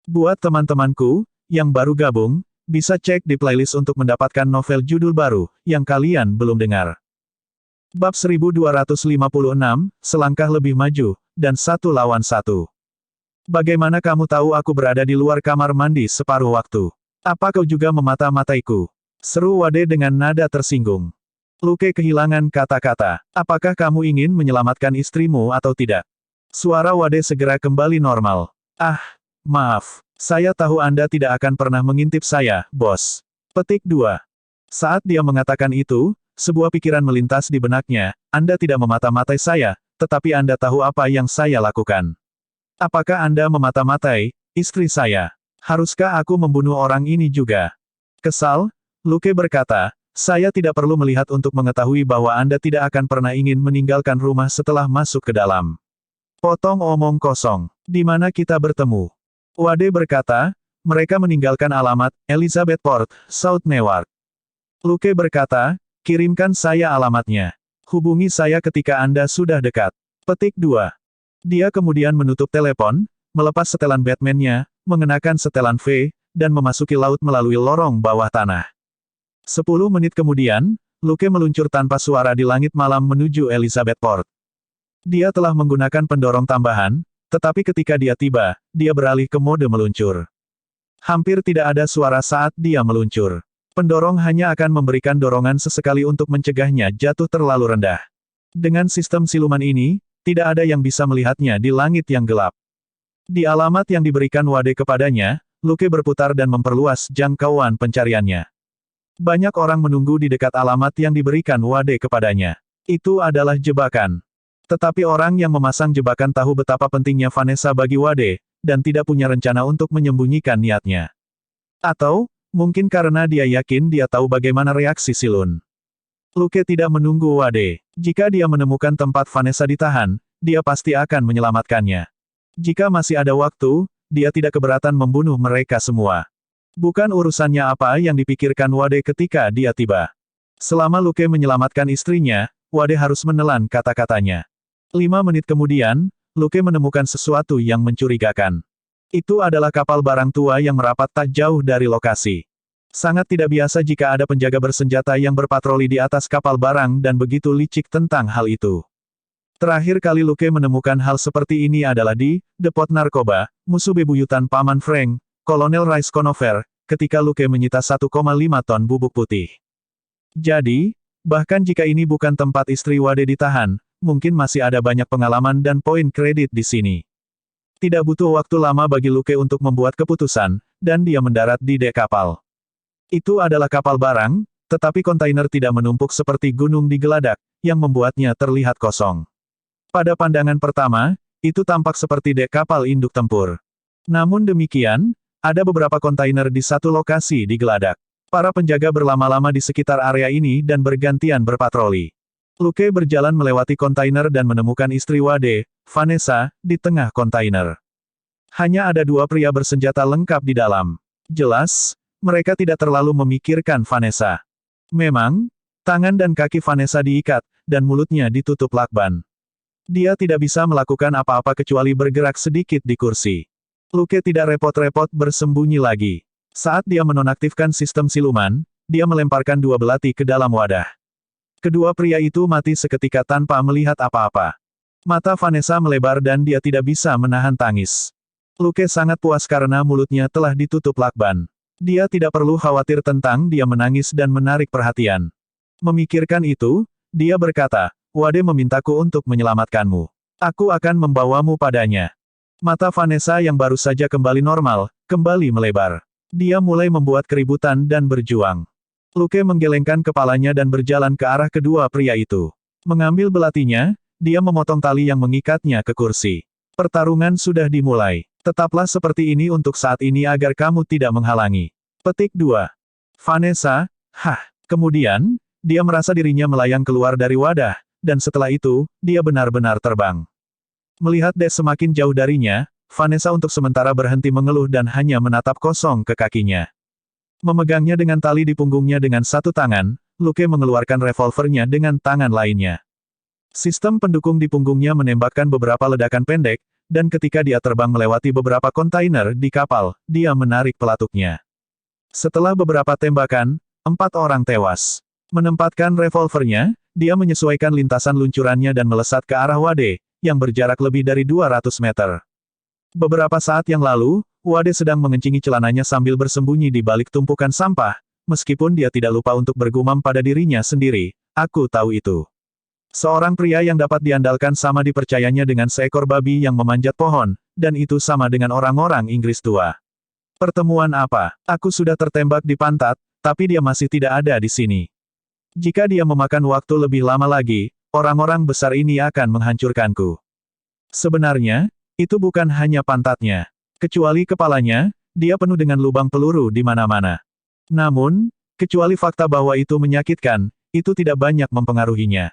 Buat teman-temanku, yang baru gabung, bisa cek di playlist untuk mendapatkan novel judul baru, yang kalian belum dengar. Bab 1256, Selangkah Lebih Maju, dan Satu Lawan Satu. Bagaimana kamu tahu aku berada di luar kamar mandi separuh waktu? Apa kau juga memata-mataiku? Seru Wade dengan nada tersinggung. Luke kehilangan kata-kata. Apakah kamu ingin menyelamatkan istrimu atau tidak? Suara Wade segera kembali normal. Ah, maaf. Saya tahu Anda tidak akan pernah mengintip saya, bos. Petik 2. Saat dia mengatakan itu, sebuah pikiran melintas di benaknya, Anda tidak memata-matai saya, tetapi Anda tahu apa yang saya lakukan. Apakah Anda memata-matai istri saya? Haruskah aku membunuh orang ini juga? Kesal, Luke berkata, saya tidak perlu melihat untuk mengetahui bahwa Anda tidak akan pernah ingin meninggalkan rumah setelah masuk ke dalam. Potong omong kosong. Di mana kita bertemu? Wade berkata, mereka meninggalkan alamat, Elizabeth Port, South Newark. Luke berkata, kirimkan saya alamatnya. Hubungi saya ketika Anda sudah dekat. Petik 2. Dia kemudian menutup telepon, melepas setelan Batman-nya, mengenakan setelan V, dan memasuki laut melalui lorong bawah tanah. 10 menit kemudian, Luke meluncur tanpa suara di langit malam menuju Elizabeth Port. Dia telah menggunakan pendorong tambahan, tetapi ketika dia tiba, dia beralih ke mode meluncur. Hampir tidak ada suara saat dia meluncur. Pendorong hanya akan memberikan dorongan sesekali untuk mencegahnya jatuh terlalu rendah. Dengan sistem siluman ini, tidak ada yang bisa melihatnya di langit yang gelap. Di alamat yang diberikan Wade kepadanya, Luke berputar dan memperluas jangkauan pencariannya. Banyak orang menunggu di dekat alamat yang diberikan Wade kepadanya. Itu adalah jebakan. Tetapi orang yang memasang jebakan tahu betapa pentingnya Vanessa bagi Wade, dan tidak punya rencana untuk menyembunyikan niatnya. Atau, mungkin karena dia yakin dia tahu bagaimana reaksi Silun. Luke tidak menunggu Wade. Jika dia menemukan tempat Vanessa ditahan, dia pasti akan menyelamatkannya. Jika masih ada waktu, dia tidak keberatan membunuh mereka semua. Bukan urusannya apa yang dipikirkan Wade ketika dia tiba. Selama Luke menyelamatkan istrinya, Wade harus menelan kata-katanya. 5 menit kemudian, Luke menemukan sesuatu yang mencurigakan. Itu adalah kapal barang tua yang merapat tak jauh dari lokasi. Sangat tidak biasa jika ada penjaga bersenjata yang berpatroli di atas kapal barang dan begitu licik tentang hal itu. Terakhir kali Luke menemukan hal seperti ini adalah di depot narkoba, musuh bebuyutan Paman Frank, Kolonel Rice Conover, ketika Luke menyita 1,5 ton bubuk putih. Jadi, bahkan jika ini bukan tempat istri Wade ditahan, mungkin masih ada banyak pengalaman dan poin kredit di sini. Tidak butuh waktu lama bagi Luke untuk membuat keputusan, dan dia mendarat di dek kapal. Itu adalah kapal barang, tetapi kontainer tidak menumpuk seperti gunung di geladak, yang membuatnya terlihat kosong. Pada pandangan pertama, itu tampak seperti dek kapal induk tempur. Namun demikian, ada beberapa kontainer di satu lokasi di geladak. Para penjaga berlama-lama di sekitar area ini dan bergantian berpatroli. Luke berjalan melewati kontainer dan menemukan istri Wade, Vanessa, di tengah kontainer. Hanya ada 2 pria bersenjata lengkap di dalam. Jelas, mereka tidak terlalu memikirkan Vanessa. Memang, tangan dan kaki Vanessa diikat, dan mulutnya ditutup lakban. Dia tidak bisa melakukan apa-apa kecuali bergerak sedikit di kursi. Luke tidak repot-repot bersembunyi lagi. Saat dia menonaktifkan sistem siluman, dia melemparkan 2 belati ke dalam wadah. Kedua pria itu mati seketika tanpa melihat apa-apa. Mata Vanessa melebar dan dia tidak bisa menahan tangis. Luke sangat puas karena mulutnya telah ditutup lakban. Dia tidak perlu khawatir tentang dia menangis dan menarik perhatian. Memikirkan itu, dia berkata, Wade memintaku untuk menyelamatkanmu. Aku akan membawamu padanya. Mata Vanessa yang baru saja kembali normal, kembali melebar. Dia mulai membuat keributan dan berjuang. Luke menggelengkan kepalanya dan berjalan ke arah kedua pria itu. Mengambil belatinya, dia memotong tali yang mengikatnya ke kursi. Pertarungan sudah dimulai. Tetaplah seperti ini untuk saat ini agar kamu tidak menghalangi. Petik 2. Vanessa, Kemudian, dia merasa dirinya melayang keluar dari wadah, dan setelah itu, dia benar-benar terbang. Melihat Des semakin jauh darinya, Vanessa untuk sementara berhenti mengeluh dan hanya menatap kosong ke kakinya. Memegangnya dengan tali di punggungnya dengan satu tangan, Luke mengeluarkan revolvernya dengan tangan lainnya. Sistem pendukung di punggungnya menembakkan beberapa ledakan pendek, dan ketika dia terbang melewati beberapa kontainer di kapal, dia menarik pelatuknya. Setelah beberapa tembakan, 4 orang tewas. Menempatkan revolvernya, dia menyesuaikan lintasan luncurannya dan melesat ke arah Wade, yang berjarak lebih dari 200 meter. Beberapa saat yang lalu, Wade sedang mengencingi celananya sambil bersembunyi di balik tumpukan sampah, meskipun dia tidak lupa untuk bergumam pada dirinya sendiri, aku tahu itu. Seorang pria yang dapat diandalkan sama dipercayanya dengan seekor babi yang memanjat pohon, dan itu sama dengan orang-orang Inggris tua. Pertemuan apa? Aku sudah tertembak di pantat, tapi dia masih tidak ada di sini. Jika dia memakan waktu lebih lama lagi, orang-orang besar ini akan menghancurkanku. Sebenarnya, itu bukan hanya pantatnya. Kecuali kepalanya, dia penuh dengan lubang peluru di mana-mana. Namun, kecuali fakta bahwa itu menyakitkan, itu tidak banyak mempengaruhinya.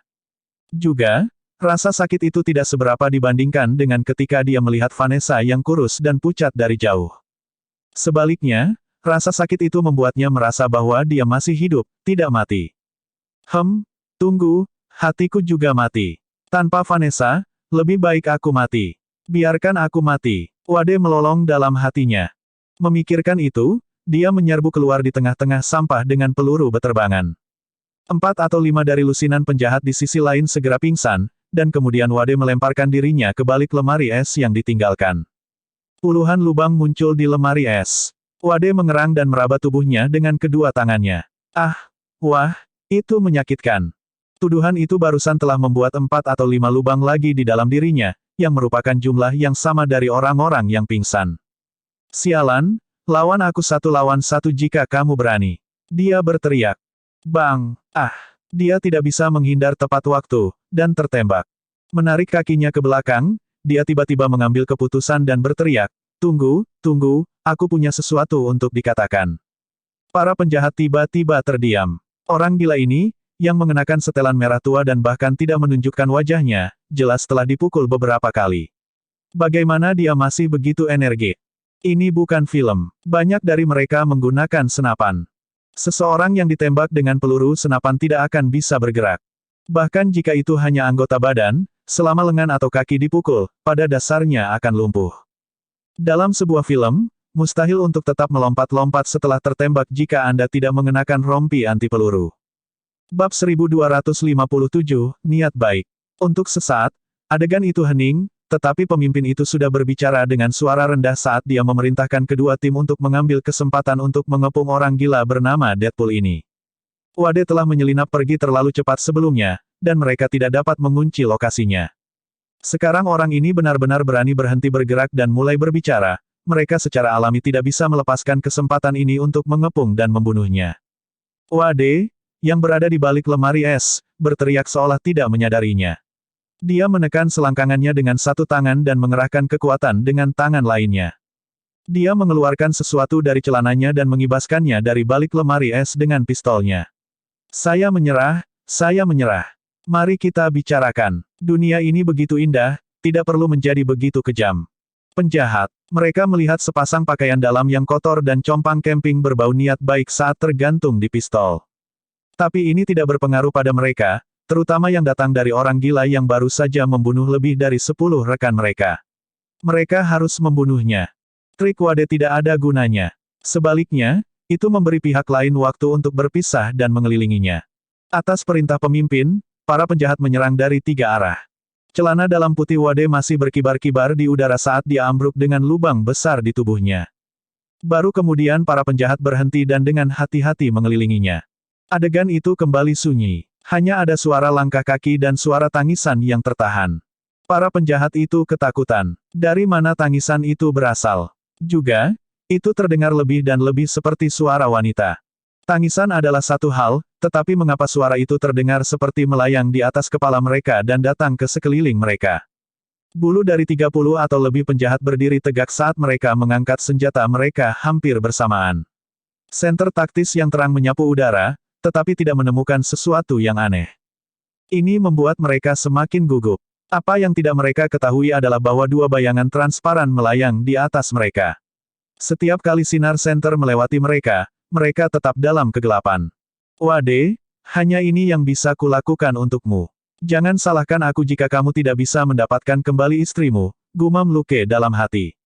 Juga, rasa sakit itu tidak seberapa dibandingkan dengan ketika dia melihat Vanessa yang kurus dan pucat dari jauh. Sebaliknya, rasa sakit itu membuatnya merasa bahwa dia masih hidup, tidak mati. Tunggu, hatiku juga mati. Tanpa Vanessa, lebih baik aku mati. Biarkan aku mati. Wade melolong dalam hatinya. Memikirkan itu, dia menyerbu keluar di tengah-tengah sampah dengan peluru beterbangan. 4 atau 5 dari lusinan penjahat di sisi lain segera pingsan, dan kemudian Wade melemparkan dirinya ke balik lemari es yang ditinggalkan. Puluhan lubang muncul di lemari es. Wade mengerang dan meraba tubuhnya dengan kedua tangannya. Wah, itu menyakitkan. Tuduhan itu barusan telah membuat 4 atau 5 lubang lagi di dalam dirinya, yang merupakan jumlah yang sama dari orang-orang yang pingsan. Sialan, lawan aku 1 lawan 1 jika kamu berani. Dia berteriak. Bang! Dia tidak bisa menghindar tepat waktu, dan tertembak. Menarik kakinya ke belakang, dia tiba-tiba mengambil keputusan dan berteriak, tunggu, aku punya sesuatu untuk dikatakan. Para penjahat tiba-tiba terdiam. Orang gila ini, yang mengenakan setelan merah tua dan bahkan tidak menunjukkan wajahnya, jelas telah dipukul beberapa kali. Bagaimana dia masih begitu energik? Ini bukan film. Banyak dari mereka menggunakan senapan. Seseorang yang ditembak dengan peluru senapan tidak akan bisa bergerak. Bahkan jika itu hanya anggota badan, selama lengan atau kaki dipukul, pada dasarnya akan lumpuh. Dalam sebuah film, mustahil untuk tetap melompat-lompat setelah tertembak jika Anda tidak mengenakan rompi anti peluru. Bab 1257, Niat Baik. Untuk sesaat, adegan itu hening, tetapi pemimpin itu sudah berbicara dengan suara rendah saat dia memerintahkan kedua tim untuk mengambil kesempatan untuk mengepung orang gila bernama Deadpool ini. Wade telah menyelinap pergi terlalu cepat sebelumnya, dan mereka tidak dapat mengunci lokasinya. Sekarang orang ini benar-benar berani berhenti bergerak dan mulai berbicara, mereka secara alami tidak bisa melepaskan kesempatan ini untuk mengepung dan membunuhnya. Wade, yang berada di balik lemari es, berteriak seolah tidak menyadarinya. Dia menekan selangkangannya dengan satu tangan dan mengerahkan kekuatan dengan tangan lainnya. Dia mengeluarkan sesuatu dari celananya dan mengibaskannya dari balik lemari es dengan pistolnya. Saya menyerah. Mari kita bicarakan. Dunia ini begitu indah, tidak perlu menjadi begitu kejam. Penjahat. Mereka melihat sepasang pakaian dalam yang kotor dan compang camping berbau niat baik saat tergantung di pistol. Tapi ini tidak berpengaruh pada mereka, terutama yang datang dari orang gila yang baru saja membunuh lebih dari 10 rekan mereka. Mereka harus membunuhnya. Trik Wade tidak ada gunanya. Sebaliknya, itu memberi pihak lain waktu untuk berpisah dan mengelilinginya. Atas perintah pemimpin, para penjahat menyerang dari 3 arah. Celana dalam putih Wade masih berkibar-kibar di udara saat dia ambruk dengan lubang besar di tubuhnya. Baru kemudian para penjahat berhenti dan dengan hati-hati mengelilinginya. Adegan itu kembali sunyi. Hanya ada suara langkah kaki dan suara tangisan yang tertahan. Para penjahat itu ketakutan. Dari mana tangisan itu berasal? Juga, itu terdengar lebih dan lebih seperti suara wanita. Tangisan adalah satu hal, tetapi mengapa suara itu terdengar seperti melayang di atas kepala mereka dan datang ke sekeliling mereka? Bulu dari 30 atau lebih penjahat berdiri tegak saat mereka mengangkat senjata mereka hampir bersamaan. Senter taktis yang terang menyapu udara, tetapi tidak menemukan sesuatu yang aneh. Ini membuat mereka semakin gugup. Apa yang tidak mereka ketahui adalah bahwa 2 bayangan transparan melayang di atas mereka. Setiap kali sinar senter melewati mereka, mereka tetap dalam kegelapan. Wade, hanya ini yang bisa kulakukan untukmu. Jangan salahkan aku jika kamu tidak bisa mendapatkan kembali istrimu, Gumam Luke dalam hati.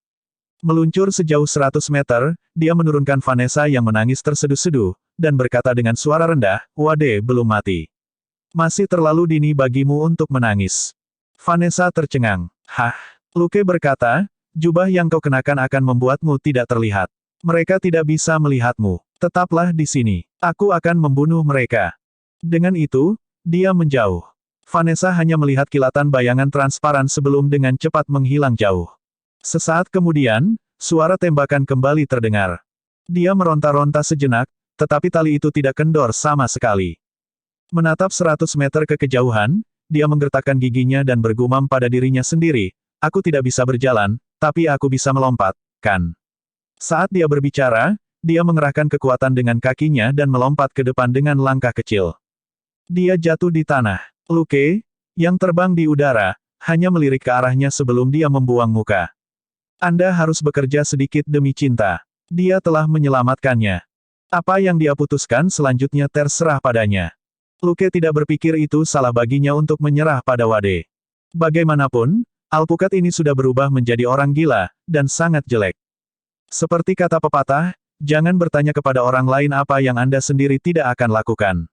Meluncur sejauh 100 meter, dia menurunkan Vanessa yang menangis terseduh-seduh, dan berkata dengan suara rendah, Wade belum mati. Masih terlalu dini bagimu untuk menangis. Vanessa tercengang. Hah? Luke berkata, jubah yang kau kenakan akan membuatmu tidak terlihat. Mereka tidak bisa melihatmu. Tetaplah di sini. Aku akan membunuh mereka. Dengan itu, dia menjauh. Vanessa hanya melihat kilatan bayangan transparan sebelum dengan cepat menghilang jauh. Sesaat kemudian, suara tembakan kembali terdengar. Dia meronta-ronta sejenak, tetapi tali itu tidak kendor sama sekali. Menatap 100 meter ke kejauhan, dia menggertakkan giginya dan bergumam pada dirinya sendiri, aku tidak bisa berjalan, tapi aku bisa melompat, kan? Saat dia berbicara, dia mengerahkan kekuatan dengan kakinya dan melompat ke depan dengan langkah kecil. Dia jatuh di tanah. Luke, yang terbang di udara, hanya melirik ke arahnya sebelum dia membuang muka. Anda harus bekerja sedikit demi cinta. Dia telah menyelamatkannya. Apa yang dia putuskan selanjutnya terserah padanya. Luke tidak berpikir itu salah baginya untuk menyerah pada Wade. Bagaimanapun, alpukat ini sudah berubah menjadi orang gila, dan sangat jelek. Seperti kata pepatah, jangan bertanya kepada orang lain apa yang Anda sendiri tidak akan lakukan.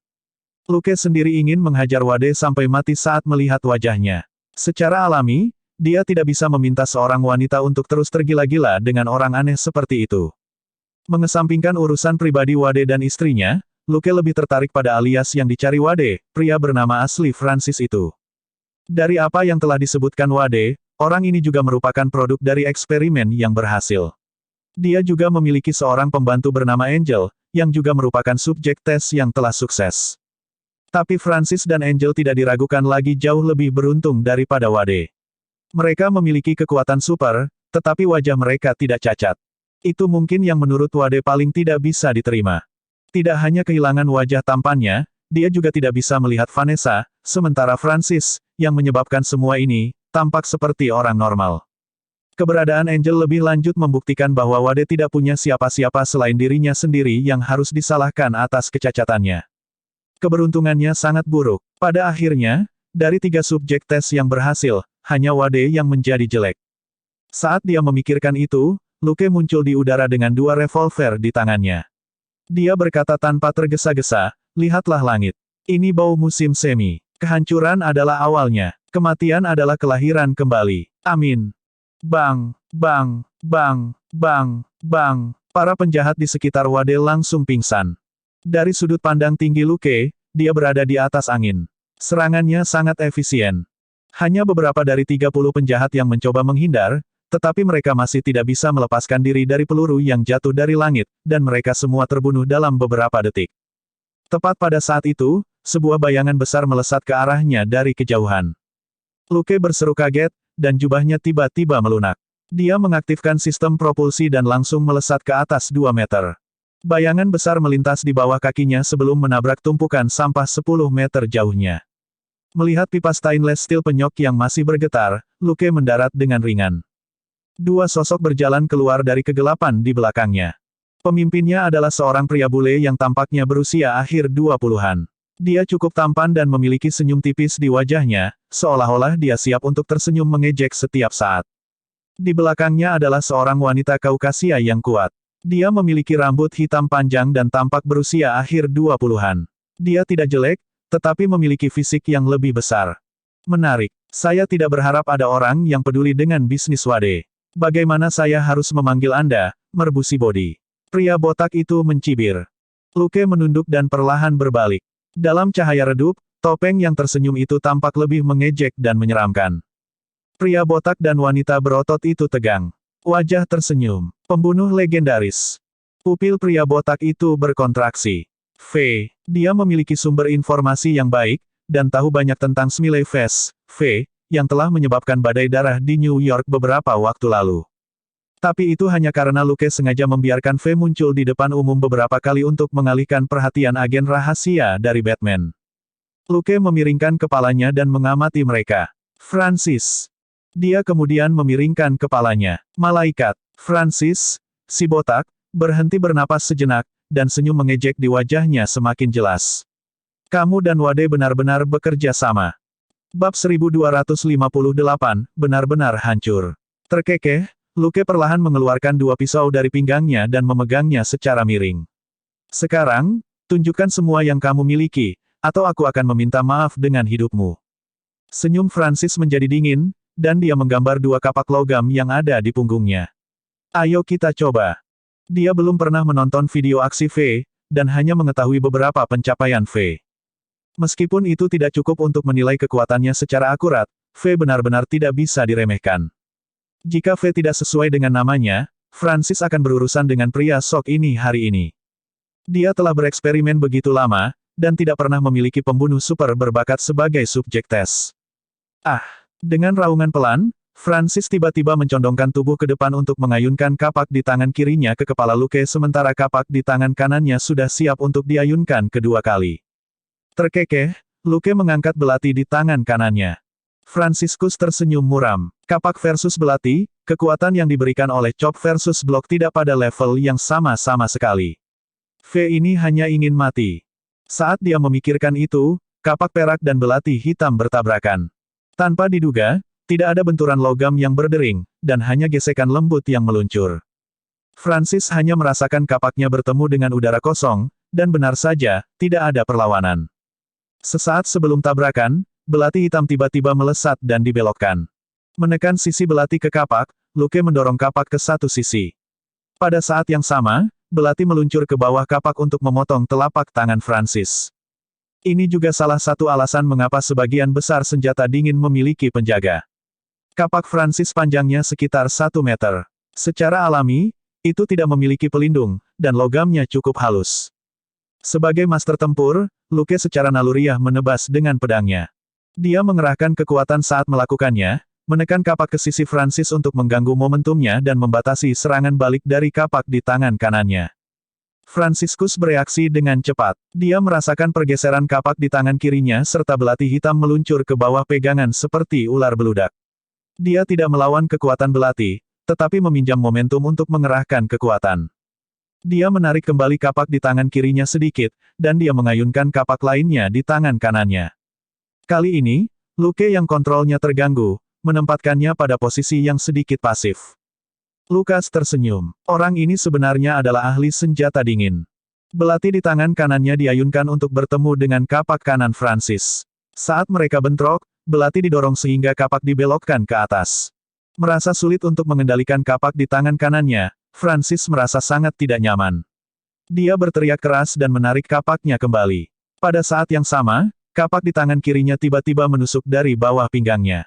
Luke sendiri ingin menghajar Wade sampai mati saat melihat wajahnya. Secara alami, dia tidak bisa meminta seorang wanita untuk terus tergila-gila dengan orang aneh seperti itu. Mengesampingkan urusan pribadi Wade dan istrinya, Luke lebih tertarik pada alias yang dicari Wade, pria bernama asli Francis itu. Dari apa yang telah disebutkan Wade, orang ini juga merupakan produk dari eksperimen yang berhasil. Dia juga memiliki seorang pembantu bernama Angel, yang juga merupakan subjek tes yang telah sukses. Tapi Francis dan Angel tidak diragukan lagi jauh lebih beruntung daripada Wade. Mereka memiliki kekuatan super, tetapi wajah mereka tidak cacat. Itu mungkin yang menurut Wade paling tidak bisa diterima. Tidak hanya kehilangan wajah tampannya, dia juga tidak bisa melihat Vanessa, sementara Francis, yang menyebabkan semua ini, tampak seperti orang normal. Keberadaan Angel lebih lanjut membuktikan bahwa Wade tidak punya siapa-siapa selain dirinya sendiri yang harus disalahkan atas kecacatannya. Keberuntungannya sangat buruk. Pada akhirnya, dari 3 subjek tes yang berhasil, hanya Wade yang menjadi jelek. Saat dia memikirkan itu, Luke muncul di udara dengan 2 revolver di tangannya. Dia berkata tanpa tergesa-gesa, lihatlah langit. Ini bau musim semi. Kehancuran adalah awalnya. Kematian adalah kelahiran kembali. Amin. Bang, bang, bang, bang, bang. Para penjahat di sekitar Wade langsung pingsan. Dari sudut pandang tinggi Luke, dia berada di atas angin. Serangannya sangat efisien. Hanya beberapa dari 30 penjahat yang mencoba menghindar, tetapi mereka masih tidak bisa melepaskan diri dari peluru yang jatuh dari langit, dan mereka semua terbunuh dalam beberapa detik. Tepat pada saat itu, sebuah bayangan besar melesat ke arahnya dari kejauhan. Luke berseru kaget, dan jubahnya tiba-tiba melunak. Dia mengaktifkan sistem propulsi dan langsung melesat ke atas 2 meter. Bayangan besar melintas di bawah kakinya sebelum menabrak tumpukan sampah 10 meter jauhnya. Melihat pipa stainless steel penyok yang masih bergetar, Luke mendarat dengan ringan. 2 sosok berjalan keluar dari kegelapan di belakangnya. Pemimpinnya adalah seorang pria bule yang tampaknya berusia akhir 20-an. Dia cukup tampan dan memiliki senyum tipis di wajahnya, seolah-olah dia siap untuk tersenyum mengejek setiap saat. Di belakangnya adalah seorang wanita Kaukasia yang kuat. Dia memiliki rambut hitam panjang dan tampak berusia akhir 20-an. Dia tidak jelek, tetapi memiliki fisik yang lebih besar. Menarik. Saya tidak berharap ada orang yang peduli dengan bisnis Wade. Bagaimana saya harus memanggil Anda, Merbusi Body? Pria botak itu mencibir. Luke menunduk dan perlahan berbalik. Dalam cahaya redup, topeng yang tersenyum itu tampak lebih mengejek dan menyeramkan. Pria botak dan wanita berotot itu tegang. Wajah tersenyum. Pembunuh legendaris. Pupil pria botak itu berkontraksi. Dia memiliki sumber informasi yang baik, dan tahu banyak tentang Smiley Face, yang telah menyebabkan badai darah di New York beberapa waktu lalu. Tapi itu hanya karena Luke sengaja membiarkan muncul di depan umum beberapa kali untuk mengalihkan perhatian agen rahasia dari Batman. Luke memiringkan kepalanya dan mengamati mereka. Francis. Dia kemudian memiringkan kepalanya. Malaikat. Francis, si botak, berhenti bernapas sejenak, dan senyum mengejek di wajahnya semakin jelas. Kamu dan Wade benar-benar bekerja sama. Bab 1258, benar-benar hancur. Terkekeh, Luke perlahan mengeluarkan dua pisau dari pinggangnya dan memegangnya secara miring. Sekarang, tunjukkan semua yang kamu miliki, atau aku akan meminta maaf dengan hidupmu. Senyum Francis menjadi dingin, dan dia menggambar dua kapak logam yang ada di punggungnya. Ayo kita coba. Dia belum pernah menonton video aksi V, dan hanya mengetahui beberapa pencapaian V. Meskipun itu tidak cukup untuk menilai kekuatannya secara akurat, V benar-benar tidak bisa diremehkan. Jika V tidak sesuai dengan namanya, Francis akan berurusan dengan pria sok ini hari ini. Dia telah bereksperimen begitu lama, dan tidak pernah memiliki pembunuh super berbakat sebagai subjek tes. Dengan raungan pelan, Francis tiba-tiba mencondongkan tubuh ke depan untuk mengayunkan kapak di tangan kirinya ke kepala Luke sementara kapak di tangan kanannya sudah siap untuk diayunkan kedua kali. Terkekeh, Luke mengangkat belati di tangan kanannya. Franciscus tersenyum muram. Kapak versus belati, kekuatan yang diberikan oleh chop versus block tidak pada level yang sama-sama sekali. V ini hanya ingin mati. Saat dia memikirkan itu, kapak perak dan belati hitam bertabrakan. Tanpa diduga, tidak ada benturan logam yang berdering, dan hanya gesekan lembut yang meluncur. Francis hanya merasakan kapaknya bertemu dengan udara kosong, dan benar saja, tidak ada perlawanan. Sesaat sebelum tabrakan, belati hitam tiba-tiba melesat dan dibelokkan. Menekan sisi belati ke kapak, Luke mendorong kapak ke satu sisi. Pada saat yang sama, belati meluncur ke bawah kapak untuk memotong telapak tangan Francis. Ini juga salah satu alasan mengapa sebagian besar senjata dingin memiliki penjaga. Kapak Francis panjangnya sekitar 1 meter. Secara alami, itu tidak memiliki pelindung, dan logamnya cukup halus. Sebagai master tempur, Luke secara naluriah menebas dengan pedangnya. Dia mengerahkan kekuatan saat melakukannya, menekan kapak ke sisi Francis untuk mengganggu momentumnya dan membatasi serangan balik dari kapak di tangan kanannya. Franciscus bereaksi dengan cepat. Dia merasakan pergeseran kapak di tangan kirinya serta belati hitam meluncur ke bawah pegangan seperti ular beludak. Dia tidak melawan kekuatan belati, tetapi meminjam momentum untuk mengerahkan kekuatan. Dia menarik kembali kapak di tangan kirinya sedikit, dan dia mengayunkan kapak lainnya di tangan kanannya. Kali ini, Luke yang kontrolnya terganggu, menempatkannya pada posisi yang sedikit pasif. Lukas tersenyum. Orang ini sebenarnya adalah ahli senjata dingin. Belati di tangan kanannya diayunkan untuk bertemu dengan kapak kanan Francis. Saat mereka bentrok, belati didorong sehingga kapak dibelokkan ke atas. Merasa sulit untuk mengendalikan kapak di tangan kanannya, Francis merasa sangat tidak nyaman. Dia berteriak keras dan menarik kapaknya kembali. Pada saat yang sama, kapak di tangan kirinya tiba-tiba menusuk dari bawah pinggangnya.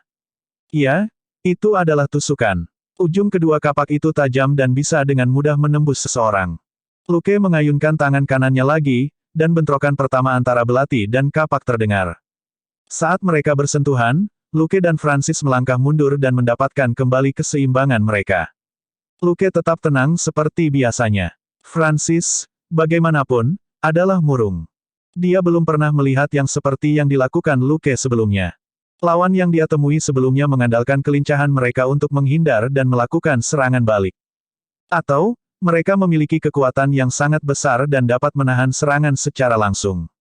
Ya, itu adalah tusukan. Ujung kedua kapak itu tajam dan bisa dengan mudah menembus seseorang. Luke mengayunkan tangan kanannya lagi, dan bentrokan pertama antara belati dan kapak terdengar. Saat mereka bersentuhan, Luke dan Francis melangkah mundur dan mendapatkan kembali keseimbangan mereka. Luke tetap tenang seperti biasanya. Francis, bagaimanapun, adalah murung. Dia belum pernah melihat yang seperti yang dilakukan Luke sebelumnya. Lawan yang dia temui sebelumnya mengandalkan kelincahan mereka untuk menghindar dan melakukan serangan balik. Atau, mereka memiliki kekuatan yang sangat besar dan dapat menahan serangan secara langsung.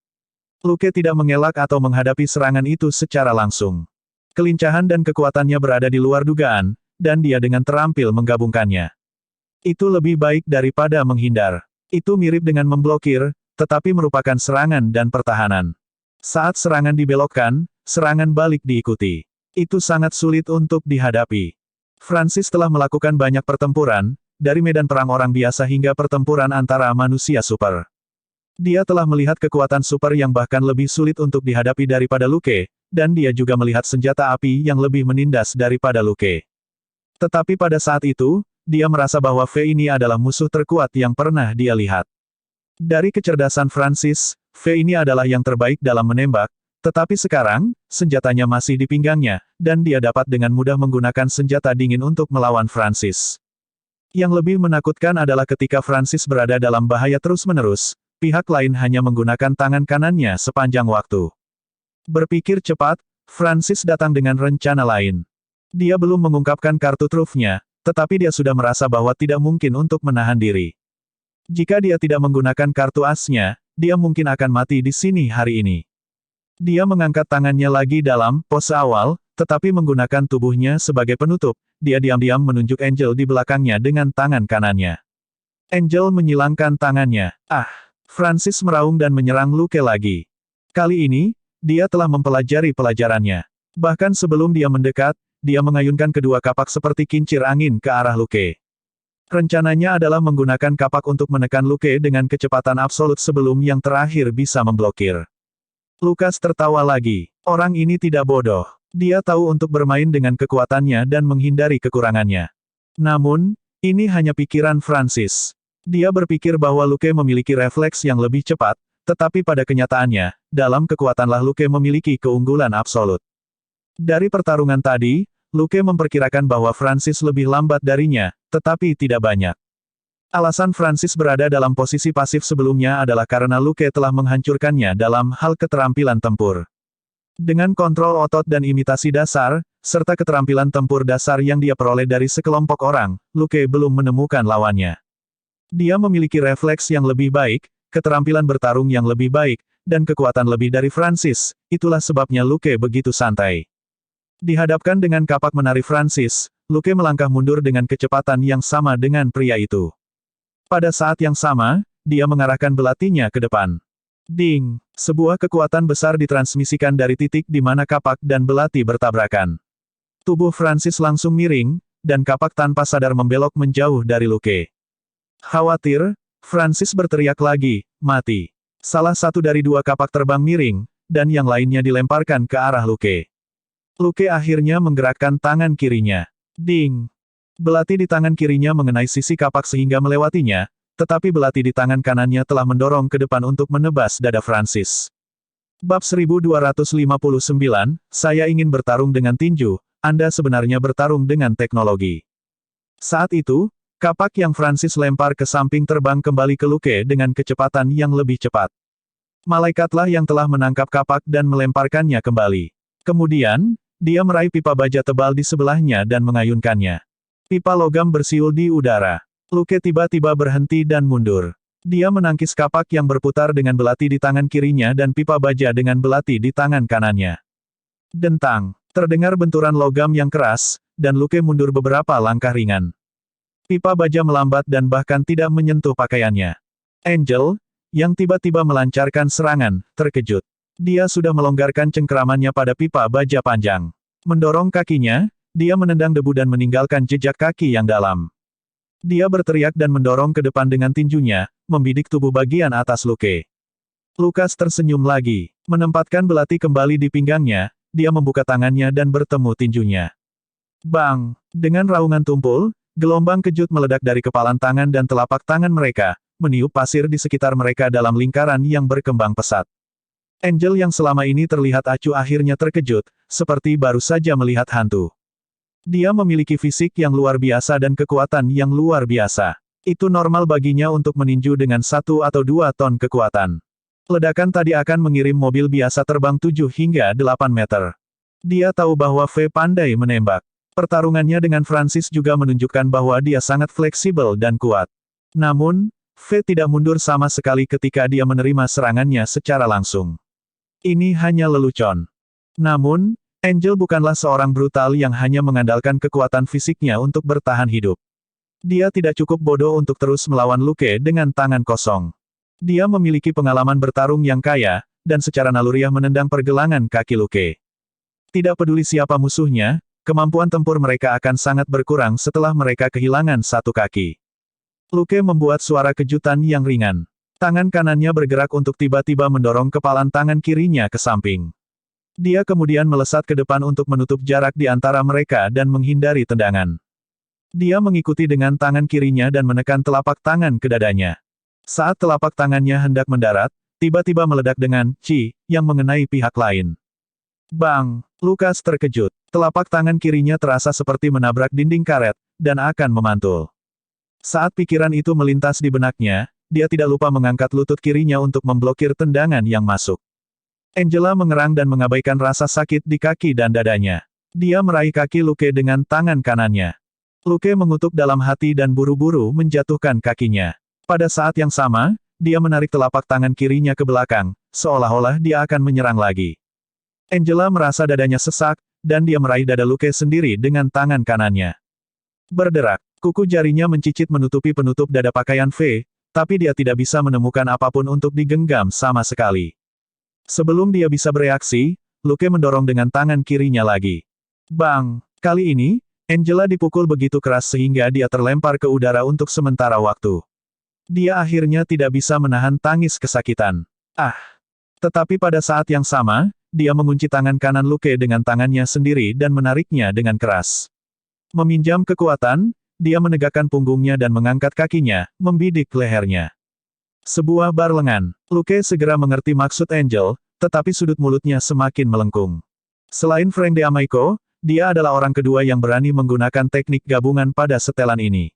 Luke tidak mengelak atau menghadapi serangan itu secara langsung. Kelincahan dan kekuatannya berada di luar dugaan, dan dia dengan terampil menggabungkannya. Itu lebih baik daripada menghindar. Itu mirip dengan memblokir, tetapi merupakan serangan dan pertahanan. Saat serangan dibelokkan, serangan balik diikuti. Itu sangat sulit untuk dihadapi. Francis telah melakukan banyak pertempuran, dari medan perang orang biasa hingga pertempuran antara manusia super. Dia telah melihat kekuatan super yang bahkan lebih sulit untuk dihadapi daripada Luke, dan dia juga melihat senjata api yang lebih menindas daripada Luke. Tetapi pada saat itu, dia merasa bahwa V ini adalah musuh terkuat yang pernah dia lihat. Dari kecerdasan Francis, V ini adalah yang terbaik dalam menembak, tetapi sekarang, senjatanya masih di pinggangnya, dan dia dapat dengan mudah menggunakan senjata dingin untuk melawan Francis. Yang lebih menakutkan adalah ketika Francis berada dalam bahaya terus-menerus, pihak lain hanya menggunakan tangan kanannya sepanjang waktu. Berpikir cepat, Francis datang dengan rencana lain. Dia belum mengungkapkan kartu trufnya, tetapi dia sudah merasa bahwa tidak mungkin untuk menahan diri. Jika dia tidak menggunakan kartu asnya, dia mungkin akan mati di sini hari ini. Dia mengangkat tangannya lagi dalam pose awal, tetapi menggunakan tubuhnya sebagai penutup, dia diam-diam menunjuk Angel di belakangnya dengan tangan kanannya. Angel menyilangkan tangannya. Ah! Francis meraung dan menyerang Luke lagi. Kali ini, dia telah mempelajari pelajarannya. Bahkan sebelum dia mendekat, dia mengayunkan kedua kapak seperti kincir angin ke arah Luke. Rencananya adalah menggunakan kapak untuk menekan Luke dengan kecepatan absolut sebelum yang terakhir bisa memblokir. Lukas tertawa lagi. Orang ini tidak bodoh. Dia tahu untuk bermain dengan kekuatannya dan menghindari kekurangannya. Namun, ini hanya pikiran Francis. Dia berpikir bahwa Luke memiliki refleks yang lebih cepat, tetapi pada kenyataannya, dalam kekuatanlah Luke memiliki keunggulan absolut. Dari pertarungan tadi, Luke memperkirakan bahwa Francis lebih lambat darinya, tetapi tidak banyak. Alasan Francis berada dalam posisi pasif sebelumnya adalah karena Luke telah menghancurkannya dalam hal keterampilan tempur. Dengan kontrol otot dan imitasi dasar, serta keterampilan tempur dasar yang dia peroleh dari sekelompok orang, Luke belum menemukan lawannya. Dia memiliki refleks yang lebih baik, keterampilan bertarung yang lebih baik, dan kekuatan lebih dari Francis, itulah sebabnya Luke begitu santai. Dihadapkan dengan kapak menari Francis, Luke melangkah mundur dengan kecepatan yang sama dengan pria itu. Pada saat yang sama, dia mengarahkan belatinya ke depan. Ding! Sebuah kekuatan besar ditransmisikan dari titik di mana kapak dan belati bertabrakan. Tubuh Francis langsung miring, dan kapak tanpa sadar membelok menjauh dari Luke. Khawatir, Francis berteriak lagi, mati. Salah satu dari dua kapak terbang miring, dan yang lainnya dilemparkan ke arah Luke. Luke akhirnya menggerakkan tangan kirinya. Ding! Belati di tangan kirinya mengenai sisi kapak sehingga melewatinya, tetapi belati di tangan kanannya telah mendorong ke depan untuk menebas dada Francis. Bab 1259, saya ingin bertarung dengan tinju, Anda sebenarnya bertarung dengan teknologi. Saat itu, kapak yang Francis lempar ke samping terbang kembali ke Luke dengan kecepatan yang lebih cepat. Malaikatlah yang telah menangkap kapak dan melemparkannya kembali. Kemudian, dia meraih pipa baja tebal di sebelahnya dan mengayunkannya. Pipa logam bersiul di udara. Luke tiba-tiba berhenti dan mundur. Dia menangkis kapak yang berputar dengan belati di tangan kirinya dan pipa baja dengan belati di tangan kanannya. Dentang. Terdengar benturan logam yang keras, dan Luke mundur beberapa langkah ringan. Pipa baja melambat dan bahkan tidak menyentuh pakaiannya. Angel, yang tiba-tiba melancarkan serangan, terkejut. Dia sudah melonggarkan cengkeramannya pada pipa baja panjang. Mendorong kakinya, dia menendang debu dan meninggalkan jejak kaki yang dalam. Dia berteriak dan mendorong ke depan dengan tinjunya, membidik tubuh bagian atas Luke. Lukas tersenyum lagi. Menempatkan belati kembali di pinggangnya, dia membuka tangannya dan bertemu tinjunya. Bang! Dengan raungan tumpul, gelombang kejut meledak dari kepalan tangan dan telapak tangan mereka, meniup pasir di sekitar mereka dalam lingkaran yang berkembang pesat. Angel yang selama ini terlihat acuh akhirnya terkejut, seperti baru saja melihat hantu. Dia memiliki fisik yang luar biasa dan kekuatan yang luar biasa. Itu normal baginya untuk meninju dengan 1 atau 2 ton kekuatan. Ledakan tadi akan mengirim mobil biasa terbang 7 hingga 8 meter. Dia tahu bahwa V pandai menembak. Pertarungannya dengan Francis juga menunjukkan bahwa dia sangat fleksibel dan kuat. Namun, V tidak mundur sama sekali ketika dia menerima serangannya secara langsung. Ini hanya lelucon. Namun, Angel bukanlah seorang brutal yang hanya mengandalkan kekuatan fisiknya untuk bertahan hidup. Dia tidak cukup bodoh untuk terus melawan Luke dengan tangan kosong. Dia memiliki pengalaman bertarung yang kaya, dan secara naluriah menendang pergelangan kaki Luke. Tidak peduli siapa musuhnya, kemampuan tempur mereka akan sangat berkurang setelah mereka kehilangan satu kaki. Luke membuat suara kejutan yang ringan. Tangan kanannya bergerak untuk tiba-tiba mendorong kepalan tangan kirinya ke samping. Dia kemudian melesat ke depan untuk menutup jarak di antara mereka dan menghindari tendangan. Dia mengikuti dengan tangan kirinya dan menekan telapak tangan ke dadanya. Saat telapak tangannya hendak mendarat, tiba-tiba meledak dengan "ci" yang mengenai pihak lain. Bang! Lukas terkejut. Telapak tangan kirinya terasa seperti menabrak dinding karet, dan akan memantul. Saat pikiran itu melintas di benaknya, dia tidak lupa mengangkat lutut kirinya untuk memblokir tendangan yang masuk. Angela mengerang dan mengabaikan rasa sakit di kaki dan dadanya. Dia meraih kaki Luke dengan tangan kanannya. Luke mengutuk dalam hati dan buru-buru menjatuhkan kakinya. Pada saat yang sama, dia menarik telapak tangan kirinya ke belakang, seolah-olah dia akan menyerang lagi. Angela merasa dadanya sesak, dan dia meraih dada Luke sendiri dengan tangan kanannya. Berderak. Kuku jarinya mencicit menutupi penutup dada pakaian V, tapi dia tidak bisa menemukan apapun untuk digenggam sama sekali. Sebelum dia bisa bereaksi, Luke mendorong dengan tangan kirinya lagi. Bang! Kali ini, Angela dipukul begitu keras sehingga dia terlempar ke udara untuk sementara waktu. Dia akhirnya tidak bisa menahan tangis kesakitan. Ah! Tetapi pada saat yang sama, dia mengunci tangan kanan Luke dengan tangannya sendiri dan menariknya dengan keras. Meminjam kekuatan, dia menegakkan punggungnya dan mengangkat kakinya, membidik lehernya. Sebuah bar lengan. Luke segera mengerti maksud Angel, tetapi sudut mulutnya semakin melengkung. Selain Frank D'Amico, dia adalah orang kedua yang berani menggunakan teknik gabungan pada setelan ini.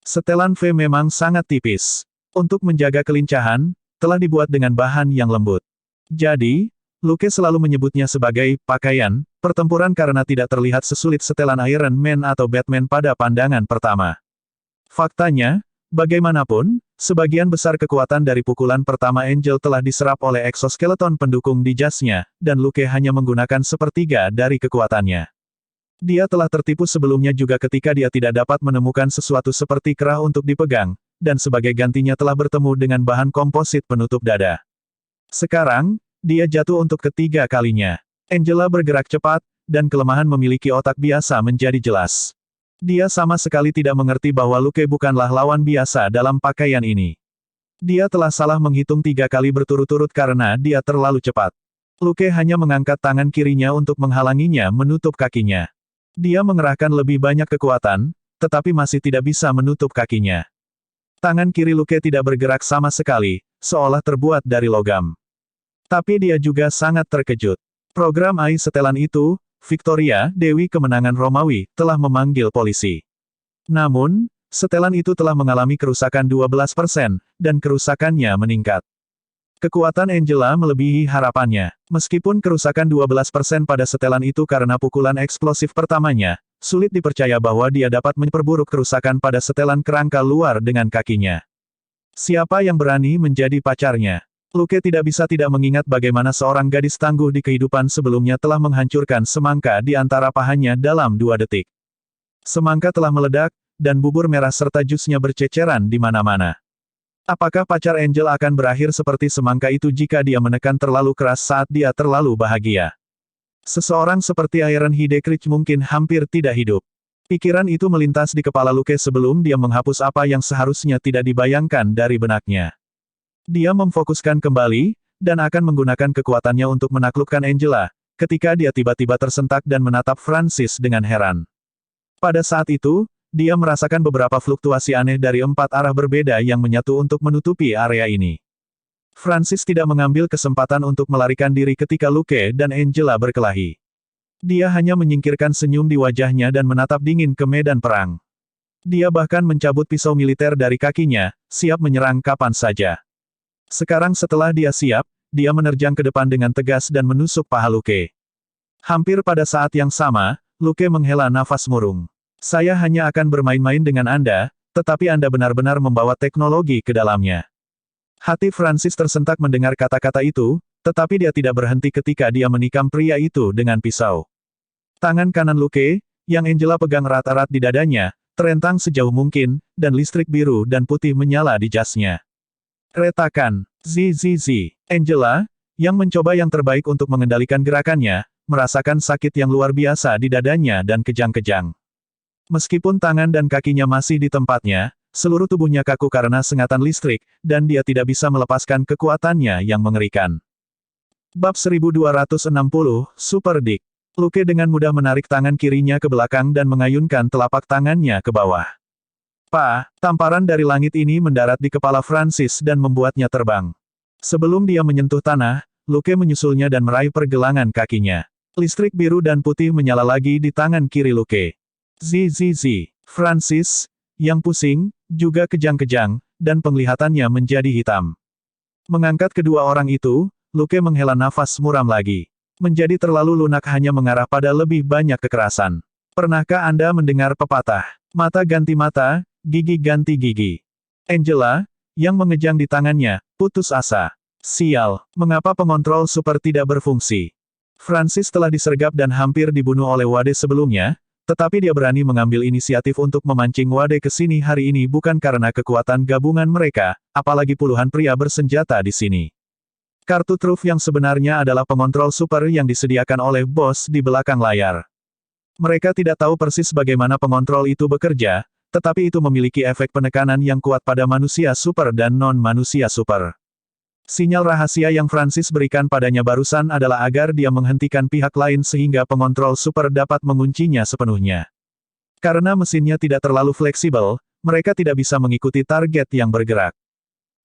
Setelan V memang sangat tipis. Untuk menjaga kelincahan, telah dibuat dengan bahan yang lembut. Jadi, Luke selalu menyebutnya sebagai pakaian pertempuran karena tidak terlihat sesulit setelan Iron Man atau Batman pada pandangan pertama. Faktanya, bagaimanapun, sebagian besar kekuatan dari pukulan pertama Angel telah diserap oleh eksoskeleton pendukung di jasnya, dan Luke hanya menggunakan sepertiga dari kekuatannya. Dia telah tertipu sebelumnya juga ketika dia tidak dapat menemukan sesuatu seperti kerah untuk dipegang, dan sebagai gantinya telah bertemu dengan bahan komposit penutup dada. Sekarang, dia jatuh untuk ketiga kalinya. Angela bergerak cepat, dan kelemahan memiliki otak biasa menjadi jelas. Dia sama sekali tidak mengerti bahwa Luke bukanlah lawan biasa dalam pakaian ini. Dia telah salah menghitung 3 kali berturut-turut karena dia terlalu cepat. Luke hanya mengangkat tangan kirinya untuk menghalanginya menutup kakinya. Dia mengerahkan lebih banyak kekuatan, tetapi masih tidak bisa menutup kakinya. Tangan kiri Luke tidak bergerak sama sekali, seolah terbuat dari logam. Tapi dia juga sangat terkejut. Program AI setelan itu, Victoria, Dewi Kemenangan Romawi, telah memanggil polisi. Namun, setelan itu telah mengalami kerusakan 12%, dan kerusakannya meningkat. Kekuatan Angela melebihi harapannya. Meskipun kerusakan 12% pada setelan itu karena pukulan eksplosif pertamanya, sulit dipercaya bahwa dia dapat memperburuk kerusakan pada setelan kerangka luar dengan kakinya. Siapa yang berani menjadi pacarnya? Luke tidak bisa tidak mengingat bagaimana seorang gadis tangguh di kehidupan sebelumnya telah menghancurkan semangka di antara pahanya dalam 2 detik. Semangka telah meledak, dan bubur merah serta jusnya berceceran di mana-mana. Apakah pacar Angel akan berakhir seperti semangka itu jika dia menekan terlalu keras saat dia terlalu bahagia? Seseorang seperti Iron Heideckrich mungkin hampir tidak hidup. Pikiran itu melintas di kepala Luke sebelum dia menghapus apa yang seharusnya tidak dibayangkan dari benaknya. Dia memfokuskan kembali, dan akan menggunakan kekuatannya untuk menaklukkan Angela, ketika dia tiba-tiba tersentak dan menatap Francis dengan heran. Pada saat itu, dia merasakan beberapa fluktuasi aneh dari 4 arah berbeda yang menyatu untuk menutupi area ini. Francis tidak mengambil kesempatan untuk melarikan diri ketika Luke dan Angela berkelahi. Dia hanya menyingkirkan senyum di wajahnya dan menatap dingin ke medan perang. Dia bahkan mencabut pisau militer dari kakinya, siap menyerang kapan saja. Sekarang setelah dia siap, dia menerjang ke depan dengan tegas dan menusuk paha Luke. Hampir pada saat yang sama, Luke menghela nafas murung. Saya hanya akan bermain-main dengan Anda, tetapi Anda benar-benar membawa teknologi ke dalamnya. Hati Francis tersentak mendengar kata-kata itu, tetapi dia tidak berhenti ketika dia menikam pria itu dengan pisau. Tangan kanan Luke, yang Angela pegang erat-erat di dadanya, terentang sejauh mungkin, dan listrik biru dan putih menyala di jasnya. Retakan. Zzz. Angela, yang mencoba yang terbaik untuk mengendalikan gerakannya, merasakan sakit yang luar biasa di dadanya dan kejang-kejang. Meskipun tangan dan kakinya masih di tempatnya, seluruh tubuhnya kaku karena sengatan listrik, dan dia tidak bisa melepaskan kekuatannya yang mengerikan. Bab 1260, Super Dick. Luke dengan mudah menarik tangan kirinya ke belakang dan mengayunkan telapak tangannya ke bawah. Tamparan dari langit ini mendarat di kepala Francis dan membuatnya terbang. Sebelum dia menyentuh tanah, Luke menyusulnya dan meraih pergelangan kakinya. Listrik biru dan putih menyala lagi di tangan kiri Luke. Zzz. Francis, yang pusing, juga kejang-kejang, dan penglihatannya menjadi hitam. Mengangkat kedua orang itu, Luke menghela nafas muram lagi. Menjadi terlalu lunak hanya mengarah pada lebih banyak kekerasan. Pernahkah Anda mendengar pepatah, mata ganti mata, gigi ganti gigi? Angela, yang mengejang di tangannya, putus asa. Sial, mengapa pengontrol super tidak berfungsi? Francis telah disergap dan hampir dibunuh oleh Wade sebelumnya, Tetapi dia berani mengambil inisiatif untuk memancing Wade ke sini hari ini bukan karena kekuatan gabungan mereka, apalagi puluhan pria bersenjata di sini. Kartu truf yang sebenarnya adalah pengontrol super yang disediakan oleh bos di belakang layar. Mereka tidak tahu persis bagaimana pengontrol itu bekerja, tetapi itu memiliki efek penekanan yang kuat pada manusia super dan non-manusia super. Sinyal rahasia yang Francis berikan padanya barusan adalah agar dia menghentikan pihak lain sehingga pengontrol super dapat menguncinya sepenuhnya. Karena mesinnya tidak terlalu fleksibel, mereka tidak bisa mengikuti target yang bergerak.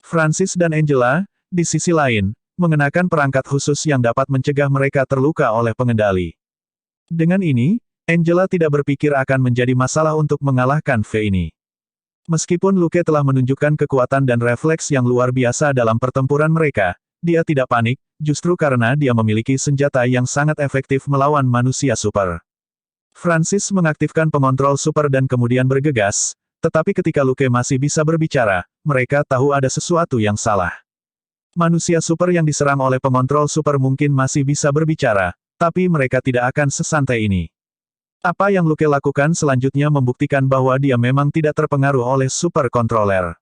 Francis dan Angela, di sisi lain, mengenakan perangkat khusus yang dapat mencegah mereka terluka oleh pengendali. Dengan ini, Angela tidak berpikir akan menjadi masalah untuk mengalahkan V ini. Meskipun Luke telah menunjukkan kekuatan dan refleks yang luar biasa dalam pertempuran mereka, dia tidak panik, justru karena dia memiliki senjata yang sangat efektif melawan manusia super. Francis mengaktifkan pengontrol super dan kemudian bergegas, tetapi ketika Luke masih bisa berbicara, mereka tahu ada sesuatu yang salah. Manusia super yang diserang oleh pengontrol super mungkin masih bisa berbicara, tapi mereka tidak akan sesantai ini. Apa yang Luke lakukan selanjutnya membuktikan bahwa dia memang tidak terpengaruh oleh super controller.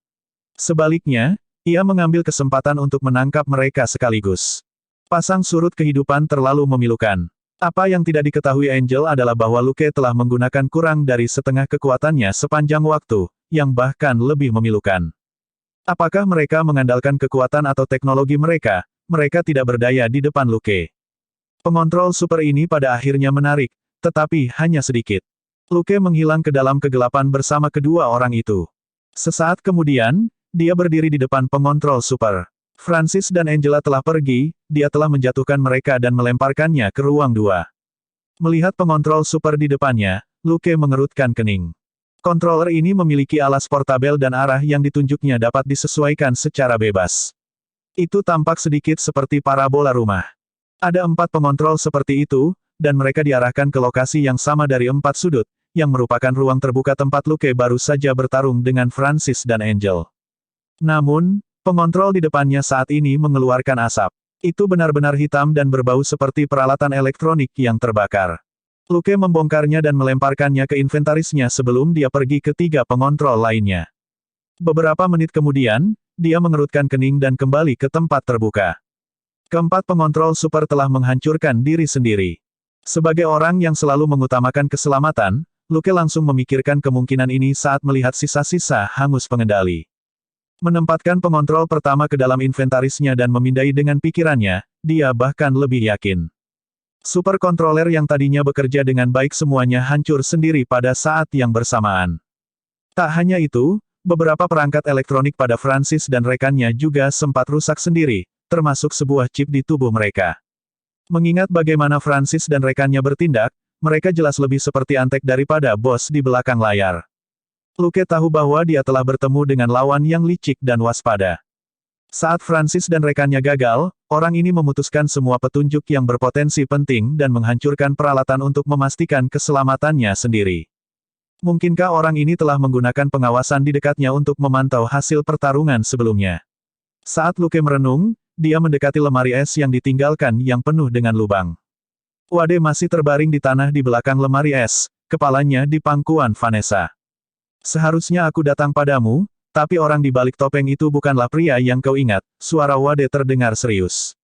Sebaliknya, ia mengambil kesempatan untuk menangkap mereka sekaligus. Pasang surut kehidupan terlalu memilukan. Apa yang tidak diketahui Angel adalah bahwa Luke telah menggunakan kurang dari setengah kekuatannya sepanjang waktu, yang bahkan lebih memilukan. Apakah mereka mengandalkan kekuatan atau teknologi mereka? Mereka tidak berdaya di depan Luke. Pengontrol super ini pada akhirnya menarik, tetapi hanya sedikit. Luke menghilang ke dalam kegelapan bersama kedua orang itu. Sesaat kemudian, dia berdiri di depan pengontrol super. Francis dan Angela telah pergi, dia telah menjatuhkan mereka dan melemparkannya ke ruang 2. Melihat pengontrol super di depannya, Luke mengerutkan kening. Controller ini memiliki alas portabel dan arah yang ditunjuknya dapat disesuaikan secara bebas. Itu tampak sedikit seperti parabola rumah. Ada 4 pengontrol seperti itu, dan mereka diarahkan ke lokasi yang sama dari 4 sudut, yang merupakan ruang terbuka tempat Luke baru saja bertarung dengan Francis dan Angel. Namun, pengontrol di depannya saat ini mengeluarkan asap. Itu benar-benar hitam dan berbau seperti peralatan elektronik yang terbakar. Luke membongkarnya dan melemparkannya ke inventarisnya sebelum dia pergi ke 3 pengontrol lainnya. Beberapa menit kemudian, dia mengerutkan kening dan kembali ke tempat terbuka. Keempat pengontrol super telah menghancurkan diri sendiri. Sebagai orang yang selalu mengutamakan keselamatan, Luke langsung memikirkan kemungkinan ini saat melihat sisa-sisa hangus pengendali. Menempatkan pengontrol pertama ke dalam inventarisnya dan memindai dengan pikirannya, dia bahkan lebih yakin. Super controller yang tadinya bekerja dengan baik semuanya hancur sendiri pada saat yang bersamaan. Tak hanya itu, beberapa perangkat elektronik pada Francis dan rekannya juga sempat rusak sendiri, termasuk sebuah chip di tubuh mereka. Mengingat bagaimana Francis dan rekannya bertindak, mereka jelas lebih seperti antek daripada bos di belakang layar. Luke tahu bahwa dia telah bertemu dengan lawan yang licik dan waspada. Saat Francis dan rekannya gagal, orang ini memutuskan semua petunjuk yang berpotensi penting dan menghancurkan peralatan untuk memastikan keselamatannya sendiri. Mungkinkah orang ini telah menggunakan pengawasan di dekatnya untuk memantau hasil pertarungan sebelumnya? Saat Luke merenung, dia mendekati lemari es yang ditinggalkan yang penuh dengan lubang. Wade masih terbaring di tanah di belakang lemari es, kepalanya di pangkuan Vanessa. Seharusnya aku datang padamu, tapi orang di balik topeng itu bukanlah pria yang kau ingat, suara Wade terdengar serius.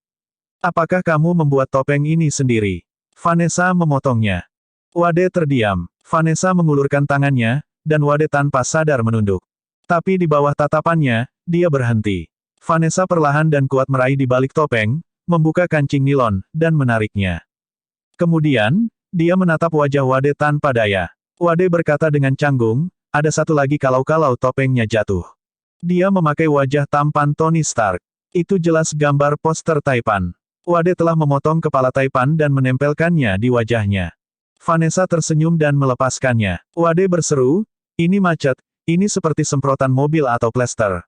Apakah kamu membuat topeng ini sendiri? Vanessa memotongnya. Wade terdiam. Vanessa mengulurkan tangannya, dan Wade tanpa sadar menunduk. Tapi di bawah tatapannya, dia berhenti. Vanessa perlahan dan kuat meraih di balik topeng, membuka kancing nilon, dan menariknya. Kemudian, dia menatap wajah Wade tanpa daya. Wade berkata dengan canggung, ada satu lagi kalau-kalau topengnya jatuh. Dia memakai wajah tampan Tony Stark. Itu jelas gambar poster Taipan. Wade telah memotong kepala Taipan dan menempelkannya di wajahnya. Vanessa tersenyum dan melepaskannya. Wade berseru, ini macet, ini seperti semprotan mobil atau plester.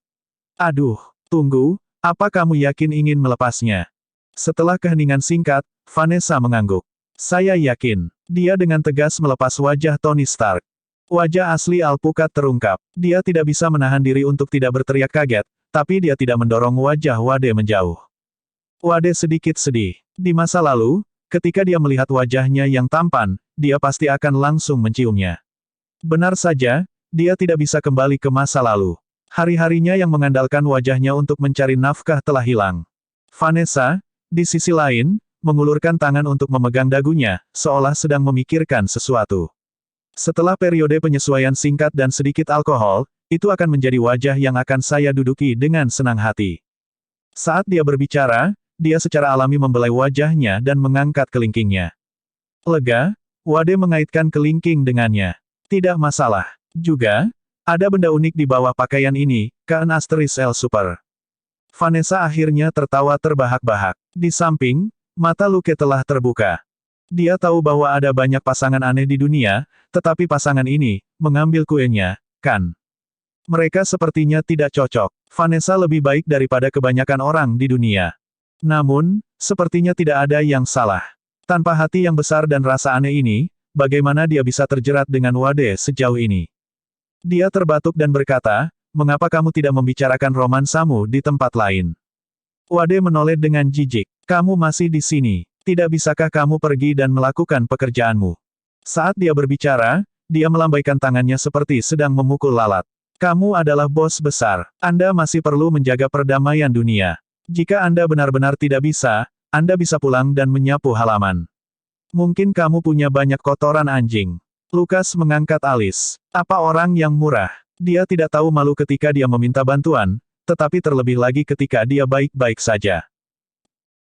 Aduh. Tunggu, apa kamu yakin ingin melepasnya? Setelah keheningan singkat, Vanessa mengangguk. Saya yakin. Dia dengan tegas melepas wajah Tony Stark. Wajah asli Alpukat terungkap. Dia tidak bisa menahan diri untuk tidak berteriak kaget, tapi dia tidak mendorong wajah Wade menjauh. Wade sedikit sedih. Di masa lalu, Ketika dia melihat wajahnya yang tampan, dia pasti akan langsung menciumnya. Benar saja, dia tidak bisa kembali ke masa lalu. Hari-harinya yang mengandalkan wajahnya untuk mencari nafkah telah hilang. Vanessa, di sisi lain, mengulurkan tangan untuk memegang dagunya, seolah sedang memikirkan sesuatu. Setelah periode penyesuaian singkat dan sedikit alkohol, itu akan menjadi wajah yang akan saya duduki dengan senang hati. Saat dia berbicara, dia secara alami membelai wajahnya dan mengangkat kelingkingnya. Lega, Wade mengaitkan kelingking dengannya. Tidak masalah. Juga, ada benda unik di bawah pakaian ini, Kan Asteris L Super. Vanessa akhirnya tertawa terbahak-bahak. Di samping, mata Luke telah terbuka. Dia tahu bahwa ada banyak pasangan aneh di dunia, tetapi pasangan ini, mengambil kuenya, kan? Mereka sepertinya tidak cocok. Vanessa lebih baik daripada kebanyakan orang di dunia. Namun, sepertinya tidak ada yang salah. Tanpa hati yang besar dan rasa aneh ini, bagaimana dia bisa terjerat dengan Wade sejauh ini? Dia terbatuk dan berkata, mengapa kamu tidak membicarakan romansamu di tempat lain? Wade menoleh dengan jijik. Kamu masih di sini. Tidak bisakah kamu pergi dan melakukan pekerjaanmu? Saat dia berbicara, dia melambaikan tangannya seperti sedang memukul lalat. Kamu adalah bos besar. Anda masih perlu menjaga perdamaian dunia. Jika Anda benar-benar tidak bisa, Anda bisa pulang dan menyapu halaman. Mungkin kamu punya banyak kotoran anjing. Lukas mengangkat alis. Apa orang yang murah? Dia tidak tahu malu ketika dia meminta bantuan, tetapi terlebih lagi ketika dia baik-baik saja.